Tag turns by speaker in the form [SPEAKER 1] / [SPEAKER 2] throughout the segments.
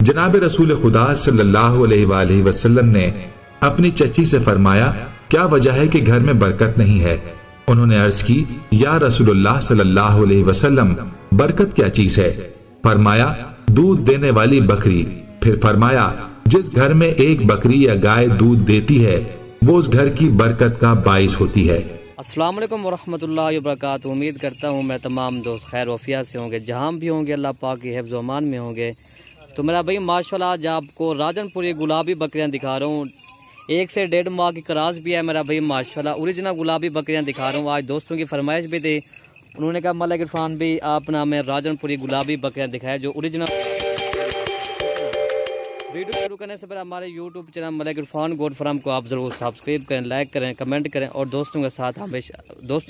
[SPEAKER 1] जनाब रसूल खुदा सल्लल्लाहु अलैहि वसल्लम ने अपनी चची से फरमाया, क्या वजह है कि घर में बरकत नहीं है? उन्होंने अर्ज की, या रसूलुल्लाह सल्लल्लाहु अलैहि वसल्लम, बरकत क्या चीज है? फरमाया, दूध देने वाली बकरी। फिर फरमाया, जिस घर में एक बकरी या गाय दूध देती है वो उस घर की बरकत का बाइस होती है।
[SPEAKER 2] अस्सलाम वालेकुम वरहमतुल्लाहि वबरकातुहू। उम्मीद करता हूँ मैं तमाम दोस्त खैर वफिया से होंगे, जहाँ भी होंगे अल्लाह पाक की हिफ्ज़ व अमान में होंगे। तो मेरा भाई माशाल्लाह आज आपको राजनपुरी गुलाबी बकरियाँ दिखा रहा हूँ। 1 से 1.5 माह की क्रॉस भी है मेरा भाई माशाल्लाह। ओरिजिनल गुलाबी बकरियाँ दिखा रहा हूँ। आज दोस्तों की फरमाइश भी थी, उन्होंने कहा मलिक इरफान भी आप ना हमें राजनपुरी गुलाबी बकरियाँ दिखाए जो ओरिजिनल। वीडियो शुरू करने से पहले हमारे YouTube channel Malik Irfan goat farm को आप ज़रूर सब्सक्राइब करें, लाइक करें, कमेंट करें और दोस्तों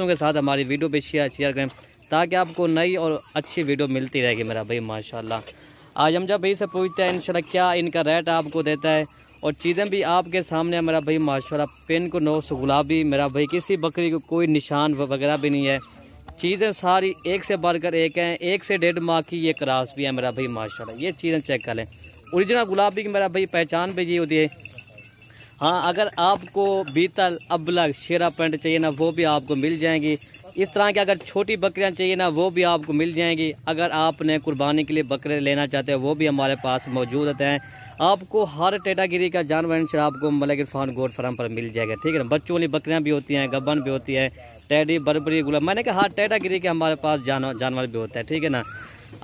[SPEAKER 2] के साथ हमारी वीडियो पे शेयर करें ताकि आपको नई और अच्छी वीडियो मिलती रहेगी मेरा भाई माशाल्लाह। आज हम जब भाई से पूछते हैं इंशाल्लाह क्या इनका रेट आपको देता है और चीज़ें भी आपके सामने मेरा भाई माशाल्लाह। पेन को 900 गुलाबी मेरा भाई, किसी बकरी को कोई निशान वगैरह भी नहीं है। चीज़ें सारी एक से बढ़कर एक हैं। 1 से 1.5 माह की ये क्रॉस भी है मेरा भाई माशाल्लाह। ये चीज़ें चेक कर लें। ओरिजिनल गुलाबी की मेरा भाई पहचान भी ये होती है। हाँ, अगर आपको बीतल अबलग शेरा पेंट चाहिए ना वो भी आपको मिल जाएंगी। इस तरह की अगर छोटी बकरियां चाहिए ना वो भी आपको मिल जाएंगी। अगर आपने कुर्बानी के लिए बकरे लेना चाहते हैं वो भी हमारे पास मौजूद होते हैं। आपको हर कैटेगरी का जानवर इंशाल्लाह आपको मलिक इरफान गोट फार्म पर मिल जाएगा, ठीक है ना। बच्चों वाली बकरियां भी होती हैं, गब्बन भी होती है, टेडी, बर्बरी, गुलाब, मैंने कहा हर कैटेगरी के हमारे पास जानवर भी होता है, ठीक है ना।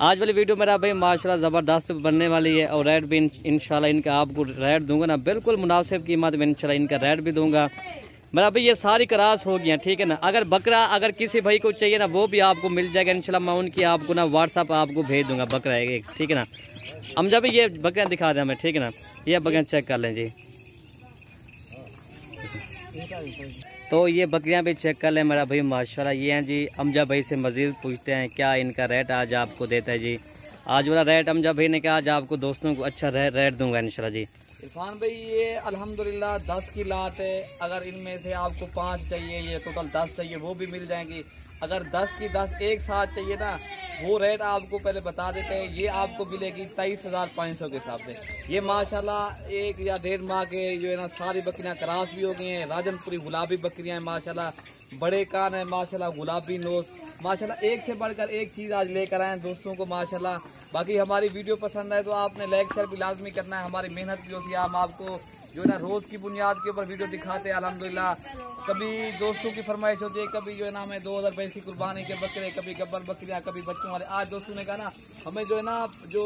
[SPEAKER 2] आज वाली वीडियो मेरा भाई माशाल्लाह ज़बरदस्त बनने वाली है और रेट भी इंशाल्लाह इनका आपको रेट दूंगा ना बिल्कुल मुनासिब कीमत में इंशाल्लाह इनका रेट भी दूंगा मेरा भाई। ये सारी क्रॉस हो गई, ठीक है ना। अगर बकरा अगर किसी भाई को चाहिए ना वो भी आपको मिल जाएगा इंशाल्लाह। मैं उनकी आपको ना व्हाट्सअप आपको भेज दूंगा बकरा एक, ठीक है ना। हम जब ये बकरियाँ दिखा दें हमें, ठीक है ना। ये बकरियाँ चेक कर लें जी। तो ये बकरियां भी चेक कर लें मेरा भाई माशाल्लाह। ये हैं जी। अमजा भाई से मज़ीद पूछते हैं क्या इनका रेट आज आपको देता है जी। आज वाला रेट अमजा भाई ने कहा आज आपको दोस्तों को अच्छा रेट दूंगा इंशाल्लाह जी।
[SPEAKER 3] इरफान भाई ये अल्हम्दुलिल्लाह 10 की लाट है। अगर इनमें से आपको 5 चाहिए, ये टोटल 10 चाहिए, वो भी मिल जाएंगी। अगर 10 की 10 एक साथ चाहिए ना वो रेट आपको पहले बता देते हैं। ये आपको मिलेगी 23,500 के हिसाब से। ये माशाल्लाह 1 या 1.5 माह के जो है ना सारी बकरियां क्रॉस भी हो गई हैं। राजनपुरी गुलाबी बकरियां हैं माशाल्लाह। बड़े कान है माशाल्लाह, गुलाबी नोज माशाल्लाह। एक से बढ़कर एक चीज़ आज लेकर आए हैं दोस्तों को माशाल्लाह। बाकी हमारी वीडियो पसंद है तो आपने लाइक शेयर भी लाजमी करना है। हमारी मेहनत भी होती है, हम आपको जो है ना रोज़ की बुनियाद के ऊपर वीडियो दिखाते हैं अल्हम्दुलिल्लाह। कभी दोस्तों की फरमाइश होती है, कभी जो है ना हमें 2000 पैसे की कुर्बानी के बकरे, कभी गब्बर बकरियाँ, कभी बच्चों वाले। आज दोस्तों ने कहा ना हमें जो है ना जो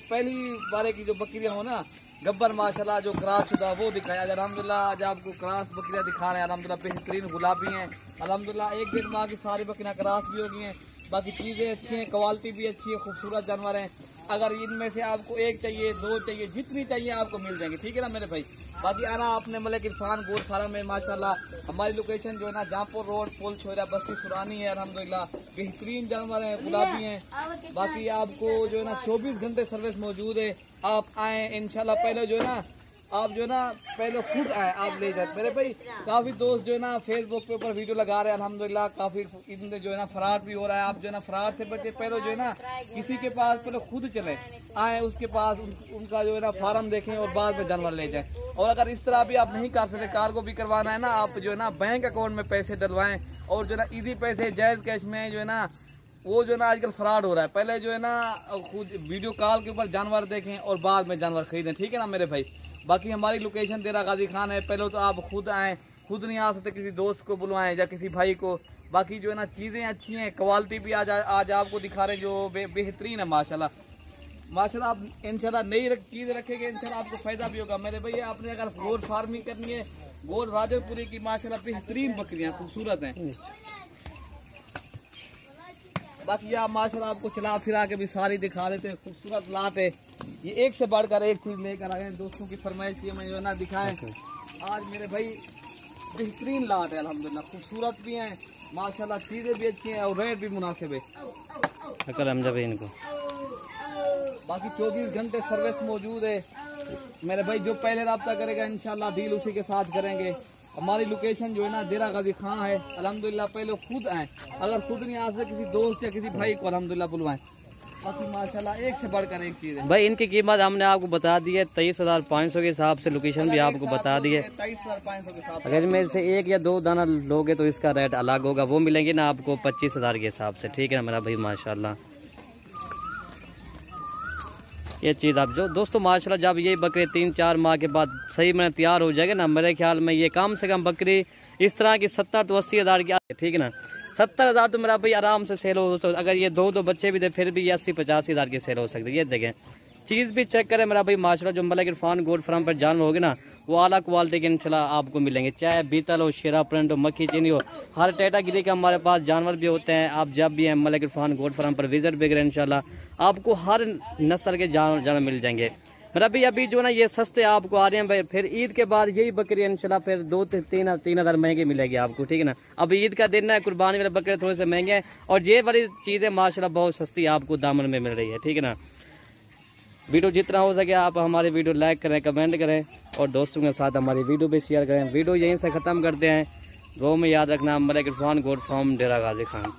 [SPEAKER 3] पहली बारे की जो बकरियाँ हो ना गब्बर माशाल्लाह जो क्रॉस शुदा वो दिखाया। अल्हम्दुलिल्लाह आज आपको क्रॉस बकरियाँ दिखा रहे हैं अल्हम्दुलिल्लाह। बेहतरीन गुलाबी हैं अल्हम्दुलिल्लाह। 1-1.5 माह की सारी बकरियाँ क्रॉस भी हो गई हैं। बाकी चीज़ें अच्छी हैं, क्वालिटी भी अच्छी है, खूबसूरत जानवर हैं। अगर इनमें से आपको 1 चाहिए, 2 चाहिए, जितनी चाहिए आपको मिल जाएंगे, ठीक है ना मेरे भाई। बाकी आना आपने मलिक इरफान गोट फार्म में माशाल्लाह। हमारी लोकेशन जो है ना जहाँपुर रोड, पुल छोरा, बस्ती सुरानी है अल्हम्दुलिल्लाह। बेहतरीन जानवर हैं, गुलाबी हैं। बाकी आपको जो है ना 24 घंटे सर्विस मौजूद है। आप आएँ इंशाल्लाह। पहले जो है ना आप जो है ना पहले खुद आए, आप ले जाए मेरे भाई। काफ़ी दोस्त जो है ना फेसबुक पे ऊपर वीडियो लगा रहे हैं अल्हम्दुलिल्लाह। काफ़ी इनसे जो है ना फ्रॉड भी हो रहा है। आप जो है ना फ्रॉड से बचे। पहले जो है ना किसी के पास पहले खुद चले आए, उसके पास उनका जो है ना फार्म देखें और बाद में जानवर ले जाएं। और अगर इस तरह भी आप नहीं कर सकते, कार्गो भी करवाना है ना, आप जो है ना बैंक अकाउंट में पैसे डलवाएँ और जो है ना ईजी पैसे जायज़ कैश में जो है ना वो जो है ना आजकल फ्रॉड हो रहा है। पहले जो है ना खुद वीडियो कॉल के ऊपर जानवर देखें और बाद में जानवर खरीदें, ठीक है ना मेरे भाई। बाकी हमारी लोकेशन देरा गाजी खान है। पहले तो आप खुद आएँ, खुद नहीं आ सकते किसी दोस्त को बुलवाएं या किसी भाई को। बाकी जो है ना चीज़ें अच्छी हैं, क्वालिटी भी आज आपको दिखा रहे हैं जो बेहतरीन है माशाल्लाह माशाल्लाह। आप इंशाल्लाह नई चीज़ रखेंगे इंशाल्लाह आपको फ़ायदा भी होगा मेरे भैया। आपने अगर गोट फार्मिंग करनी है, गोट राजनपुरी की माशाल्लाह बेहतरीन बकरियाँ खूबसूरत हैं। बाकी आप माशाल्लाह आपको चला फिरा के भी सारी दिखा देते हैं, खूबसूरत लाट है। ये एक से बढ़कर एक चीज़ लेकर आए हैं दोस्तों की फरमाइश की हमें जो है ना दिखाएं। आज मेरे भाई बेहतरीन लाट है अल्हम्दुलिल्लाह, खूबसूरत भी हैं माशाल्लाह, चीज़ें भी अच्छी हैं और रेट भी मुनासिब है। इनको बाकी 24 घंटे सर्विस मौजूद है मेरे भाई। जो पहले रब्ता करेगा इंशाल्लाह डील उसी के साथ करेंगे। हमारी लोकेशन जो है ना देरा गाजी खां है अल्हम्दुलिल्लाह। पहले खुद आएँ, अगर खुद नहीं आ सकते किसी दोस्त या किसी भाई को अल्हम्दुलिल्लाह बुलवाएं। बाकी माशाल्लाह एक से बढ़कर एक चीज है
[SPEAKER 2] भाई। इनकी कीमत हमने आपको बता दी है 23,500 के हिसाब से, लोकेशन भी आपको बता दी है।
[SPEAKER 3] 23,500 के साथ
[SPEAKER 2] अगर इनमें से एक या दो दाना लोगे तो इसका रेट अलग होगा, वो मिलेंगे ना आपको 25,000 के हिसाब से, ठीक है ना मेरा भाई माशाल्लाह। ये चीज़ आप जो दोस्तों माशाल्लाह जब ये बकरी 3-4 माह के बाद सही में तैयार हो जाएगा ना, मेरे ख्याल में ये कम से कम बकरी इस तरह की 70 तो 80 हज़ार की, ठीक है ना। 70,000 तो मेरा भाई आराम से सेल हो। तो अगर ये दो बच्चे भी थे फिर भी ये 80-85 हज़ार की सेल हो सकती है। ये देखें चीज़ भी चेक करें मेरा भाई माशाल्लाह। जो मलिक इरफान गोट फार्म पर जानवर होगे ना वो आला क्वालिटी के इंशाल्लाह आपको मिलेंगे, चाहे बीतल हो, शेरा प्रिंट हो, मक्खी चीनी हो, हर कैटेगरी का हमारे पास जानवर भी होते हैं। आप जब भी हैं मलिक इरफान गोट फार्म पर विजिट भी करें इंशाल्लाह आपको हर नस्ल के जानवर मिल जाएंगे मेरा भाई। अभी जो ना ये सस्ते आपको आ रहे हैं भाई, फिर ईद के बाद यही बकरी इंशाल्लाह फिर 2-3 हज़ार महंगे मिलेगी आपको, ठीक है ना। अब ईद का दिन है, कुर्बानी वाले बकरे थोड़े से महंगे हैं और ये वाली चीज़ें माशाल्लाह बहुत सस्ती आपको दामन में मिल रही है, ठीक है ना। वीडियो जितना हो सके आप हमारी वीडियो लाइक करें, कमेंट करें और दोस्तों के साथ हमारी वीडियो भी शेयर करें। वीडियो यहीं से ख़त्म करते हैं। दुआ में याद रखना मलिक इरफान गोट फार्म डेरा गाजी खान।